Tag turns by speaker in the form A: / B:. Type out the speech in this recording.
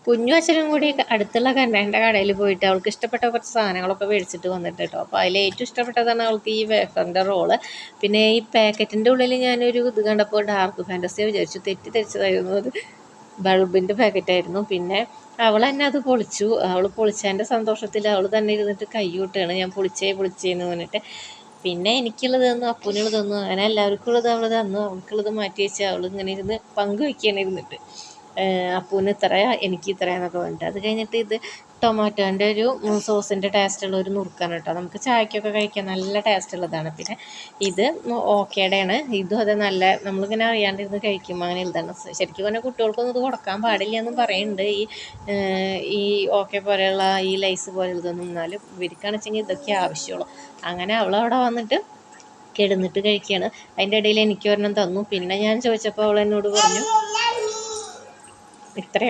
A: കുഞ്ഞു അച്ഛനും കൂടി അടുത്തുള്ള കണ്ണൻ്റെ കടയിൽ പോയിട്ട് അവൾക്ക് ഇഷ്ടപ്പെട്ട കുറച്ച് സാധനങ്ങളൊക്കെ മേടിച്ചിട്ട് വന്നിട്ട് കേട്ടോ. അപ്പോൾ അതിൽ ഏറ്റവും ഇഷ്ടപ്പെട്ടതാണ് അവൾക്ക് ഈ വേഫറിൻ്റെ റോള്. പിന്നെ ഈ പാക്കറ്റിൻ്റെ ഉള്ളിൽ ഞാനൊരു ഇത് കണ്ടപ്പോൾ ഡാർക്ക് ഫാൻറ്റസി വിചാരിച്ചു, തെറ്റിദ്ധരിച്ചതായിരുന്നു. അത് ബൾബിൻ്റെ പാക്കറ്റായിരുന്നു. പിന്നെ അവൾ തന്നെ അത് പൊളിച്ചു. അവൾ പൊളിച്ചതിൻ്റെ സന്തോഷത്തിൽ അവൾ തന്നെ ഇരുന്നിട്ട് കൈ കൂട്ടുകയാണ്, ഞാൻ പൊളിച്ചേന്ന് പറഞ്ഞിട്ട്. പിന്നെ എനിക്കുള്ളത് തന്നു, അപ്പൂനുള്ളത് തന്നു, അങ്ങനെ എല്ലാവർക്കും ഉള്ളത് അവൾ തന്നു. അവൾക്കുള്ളത് മാറ്റി വെച്ച് അവൾ ഇങ്ങനെ ഇരുന്ന് പങ്കുവയ്ക്കുകയാണ് ഇരുന്നിട്ട്. അപ്പൂന് ഇത്രയാ എനിക്ക് ഇത്രയാന്നൊക്കെ പറഞ്ഞിട്ട്. അത് കഴിഞ്ഞിട്ട് ഇത് ടൊമാറ്റോൻ്റെ ഒരു സോസിൻ്റെ ടേസ്റ്റുള്ള ഒരു നുറുക്കാണ് കേട്ടോ. നമുക്ക് ചായക്കൊക്കെ കഴിക്കാൻ നല്ല ടേസ്റ്റ് ഉള്ളതാണ്. പിന്നെ ഇത് ഓക്കേടെയാണ്. ഇതും അത് നല്ല നമ്മളിങ്ങനെ അറിയാണ്ടിരുന്ന് കഴിക്കുമ്പോൾ അങ്ങനെ ഇതാണ്. ശരിക്കും പറഞ്ഞാൽ കുട്ടികൾക്കൊന്നും ഇത് കൊടുക്കാൻ പാടില്ല എന്നും പറയുന്നുണ്ട്. ഈ ഓക്കെ പോലെയുള്ള ഈ ലൈസ് പോലെയുള്ളതൊന്നും. എന്നാലും ഇവർക്കാണെന്ന് വെച്ചെങ്കിൽ ഇതൊക്കെ ആവശ്യമുള്ളൂ. അങ്ങനെ അവളവിടെ വന്നിട്ട് കിടന്നിട്ട് കഴിക്കുകയാണ്. അതിൻ്റെ ഇടയിൽ എനിക്ക് ഒരെണ്ണം തന്നു. പിന്നെ ഞാൻ ചോദിച്ചപ്പോൾ അവൾ എന്നോട് പറഞ്ഞു ഇത്രയും